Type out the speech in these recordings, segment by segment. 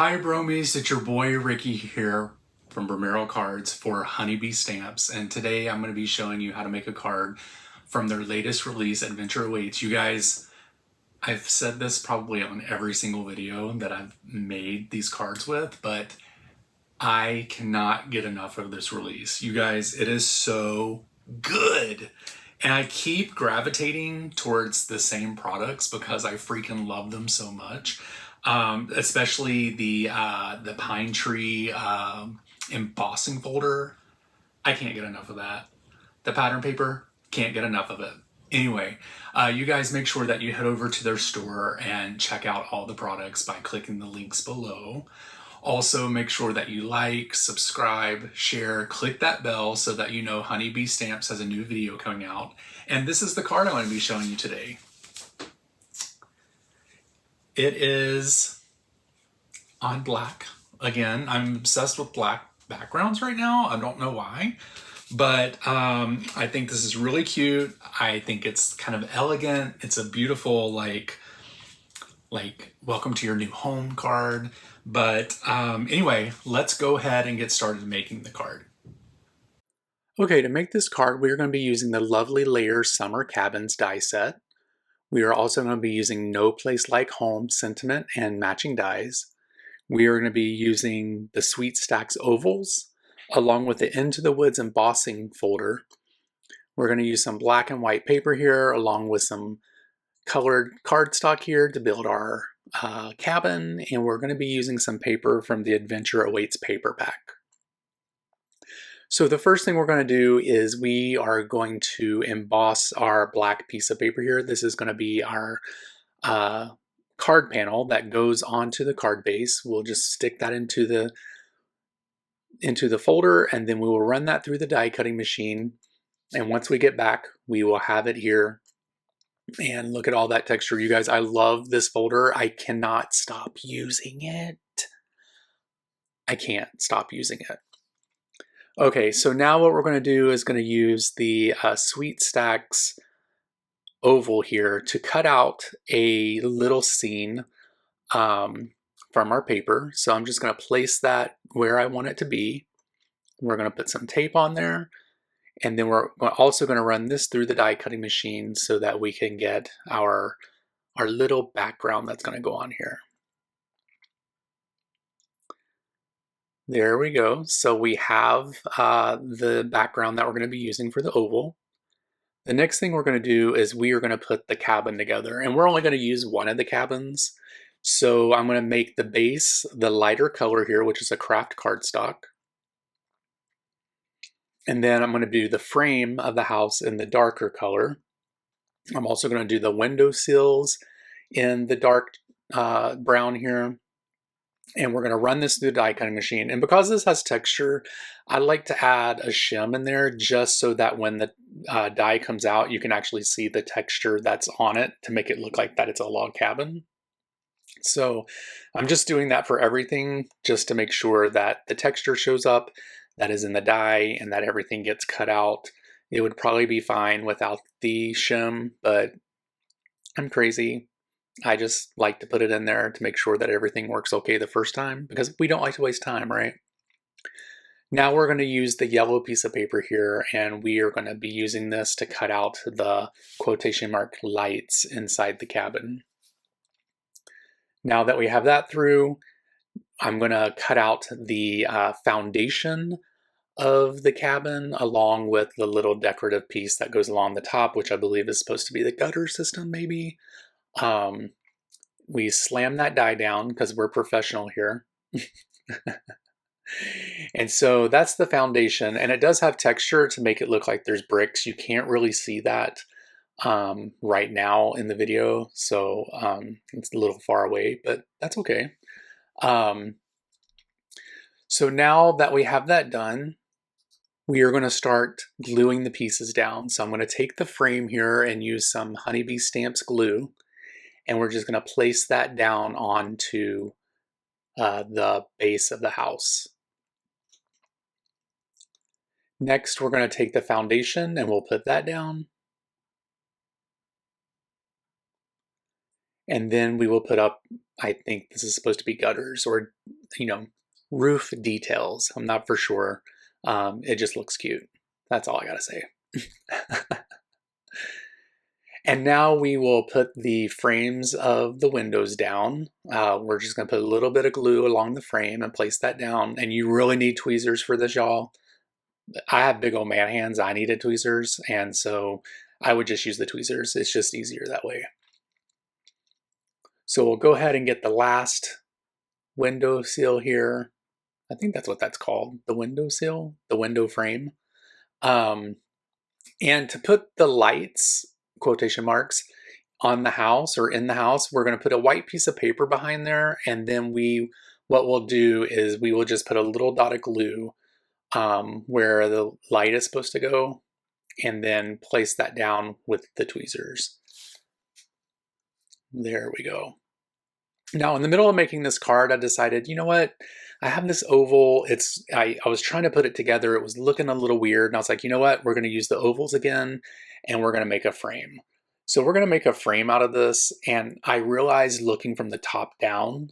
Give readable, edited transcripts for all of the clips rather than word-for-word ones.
Hi Bromies, it's your boy Ricky here from Bromero Cards for Honeybee Stamps, and today I'm going to be showing you how to make a card from their latest release, Adventure Awaits. You guys, I've said this probably on every single video that I've made these cards with, but I cannot get enough of this release. You guys, it is so good. And I keep gravitating towards the same products because I freaking love them so much. Especially the pine tree embossing folder. I can't get enough of that. The pattern paper, can't get enough of it. Anyway, you guys make sure that you head over to their store and check out all the products by clicking the links below. Also, make sure that you like, subscribe, share, click that bell so that you know Honeybee Stamps has a new video coming out. And this is the card I'm going to be showing you today. It is on black. Again, I'm obsessed with black backgrounds right now. I don't know why, but I think this is really cute. I think it's kind of elegant. It's a beautiful, like welcome to your new home card. But anyway, let's go ahead and get started making the card. Okay, to make this card, we're going to be using the Lovely Layers Summer Cabins die set. We are also going to be using No Place Like Home sentiment and matching dies. We are going to be using the Sweet Stacks ovals along with the Into the Woods embossing folder. We're going to use some black and white paper here along with some colored cardstock here to build our cabin, and we're going to be using some paper from the Adventure Awaits paperback. So the first thing we're going to do is we are going to emboss our black piece of paper here. This is going to be our card panel that goes onto the card base. We'll just stick that into the folder, and then we will run that through the die cutting machine. And once we get back, we will have it here. And look at all that texture. You guys, I love this folder. I cannot stop using it. I can't stop using it. Okay, so now what we're going to do is going to use the Sweet Stacks oval here to cut out a little scene from our paper. So I'm just going to place that where I want it to be. We're going to put some tape on there, and then we're also going to run this through the die cutting machine so that we can get our little background that's going to go on here. There we go. So we have the background that we're going to be using for the oval. The next thing we're going to do is we are going to put the cabin together, and we're only going to use one of the cabins. So I'm going to make the base the lighter color here, which is a craft cardstock. And then I'm going to do the frame of the house in the darker color. I'm also going to do the window sills in the dark brown here. And we're going to run this through the die cutting machine. And because this has texture, I like to add a shim in there just so that when the die comes out, you can actually see the texture that's on it to make it look like that it's a log cabin. So I'm just doing that for everything just to make sure that the texture shows up, that is in the die, and that everything gets cut out. It would probably be fine without the shim, but I'm crazy. I just like to put it in there to make sure that everything works okay the first time, because we don't like to waste time, right? Now we're going to use the yellow piece of paper here, and we are going to be using this to cut out the quotation mark lights inside the cabin. Now that we have that through, I'm going to cut out the foundation of the cabin along with the little decorative piece that goes along the top, which I believe is supposed to be the gutter system maybe. We slam that die down because we're professional here. And so that's the foundation, and it does have texture to make it look like there's bricks. You can't really see that right now in the video, so it's a little far away, but that's okay. So now that we have that done, we are going to start gluing the pieces down. So I'm going to take the frame here and use some Honeybee Stamps glue, and we're just going to place that down onto the base of the house. Next, we're going to take the foundation and we'll put that down. And then we will put up I think this is supposed to be gutters or, you know, roof details. I'm not for sure. It just looks cute. That's all I gotta say. And now we will put the frames of the windows down. We're just gonna put a little bit of glue along the frame and place that down. And you really need tweezers for this, y'all. I have big old man hands. I needed tweezers, and so I would just use the tweezers. It's just easier that way. So we'll go ahead and get the last window seal here. I think that's what that's called, the window seal, the window frame. And to put the lights, quotation marks, on the house or in the house, we're going to put a white piece of paper behind there, and then what we'll do is we will just put a little dot of glue where the light is supposed to go, and then place that down with the tweezers. There we go. Now, in the middle of making this card, I decided, you know what? I have this oval. I was trying to put it together. It was looking a little weird. And I was like, you know what? We're going to use the ovals again, and we're going to make a frame. So we're going to make a frame out of this. And I realized looking from the top down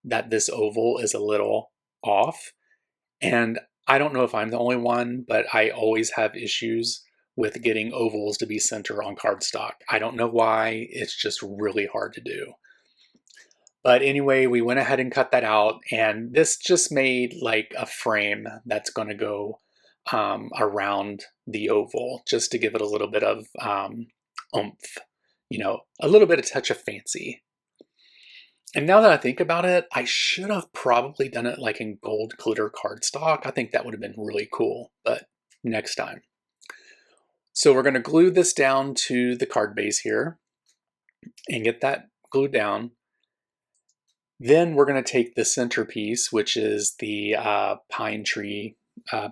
that this oval is a little off. And I don't know if I'm the only one, but I always have issues with getting ovals to be center on cardstock. I don't know why. It's just really hard to do. But anyway, we went ahead and cut that out, and this just made like a frame that's going to go around the oval, just to give it a little bit of oomph, you know, a little bit of touch of fancy. And now that I think about it, I should have probably done it like in gold glitter cardstock. I think that would have been really cool, but next time. So we're going to glue this down to the card base here and get that glued down. Then we're going to take the centerpiece, which is the pine tree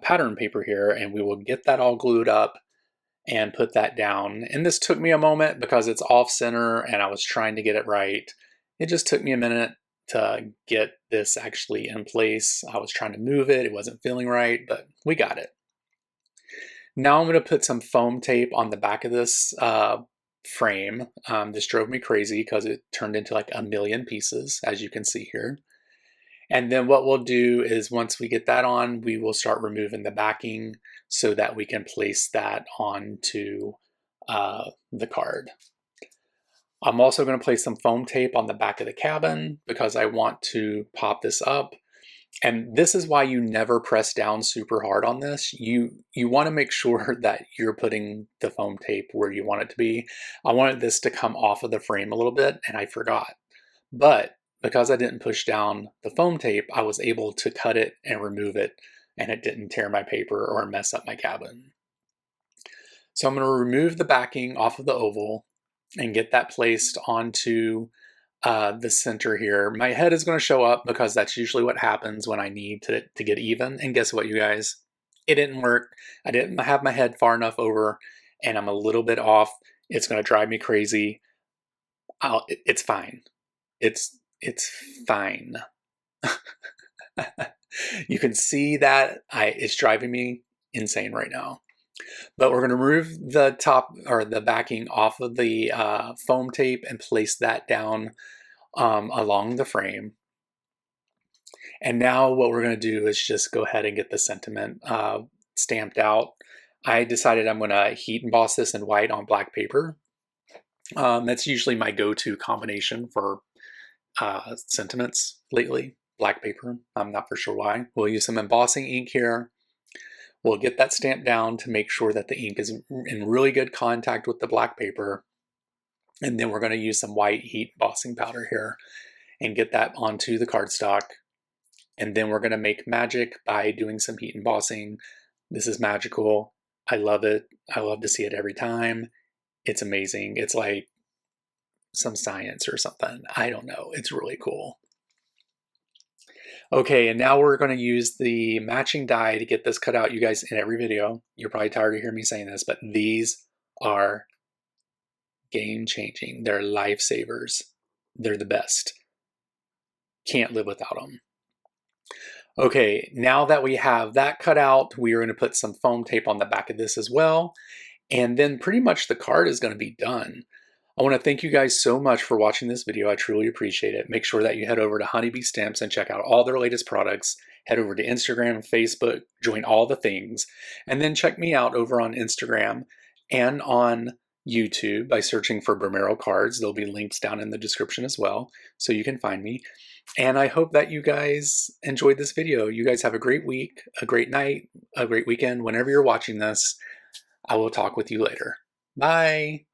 pattern paper here, and we will get that all glued up and put that down. And this took me a moment because it's off center and I was trying to get it right. It just took me a minute to get this actually in place. I was trying to move it. It wasn't feeling right, but we got it. Now I'm going to put some foam tape on the back of this frame. This drove me crazy because it turned into like a million pieces, as you can see here. And then what we'll do is once we get that on, we will start removing the backing so that we can place that onto the card. I'm also going to place some foam tape on the back of the cabin because I want to pop this up. And this is why you never press down super hard on this. You want to make sure that you're putting the foam tape where you want it to be. I wanted this to come off of the frame a little bit, and I forgot. But because I didn't push down the foam tape, I was able to cut it and remove it, and it didn't tear my paper or mess up my cabin. So I'm going to remove the backing off of the oval and get that placed onto the center here. My head is going to show up because that's usually what happens when I need to get even. And guess what, you guys? It didn't work. I didn't have my head far enough over, and I'm a little bit off. It's going to drive me crazy. It's fine. It's fine. You can see that it's driving me insane right now. But we're going to remove the top or the backing off of the foam tape and place that down along the frame. And now what we're going to do is just go ahead and get the sentiment stamped out. I decided I'm going to heat emboss this in white on black paper. That's usually my go-to combination for sentiments lately, black paper. I'm not for sure why. We'll use some embossing ink here. We'll get that stamped down to make sure that the ink is in really good contact with the black paper. And then we're going to use some white heat embossing powder here and get that onto the cardstock. And then we're going to make magic by doing some heat embossing. This is magical. I love it. I love to see it every time. It's amazing. It's like some science or something. I don't know. It's really cool. Okay, and now we're going to use the matching die to get this cut out. You guys, in every video, you're probably tired of hearing me saying this, but these are game-changing. They're lifesavers. They're the best. Can't live without them. Okay, now that we have that cut out, we are going to put some foam tape on the back of this as well. And then pretty much the card is going to be done. I want to thank you guys so much for watching this video. I truly appreciate it. Make sure that you head over to Honeybee Stamps and check out all their latest products. Head over to Instagram, Facebook, join all the things, and then check me out over on Instagram and on YouTube by searching for Bermero Cards. There'll be links down in the description as well, so you can find me. And I hope that you guys enjoyed this video. You guys have a great week, a great night, a great weekend. Whenever you're watching this, I will talk with you later. Bye.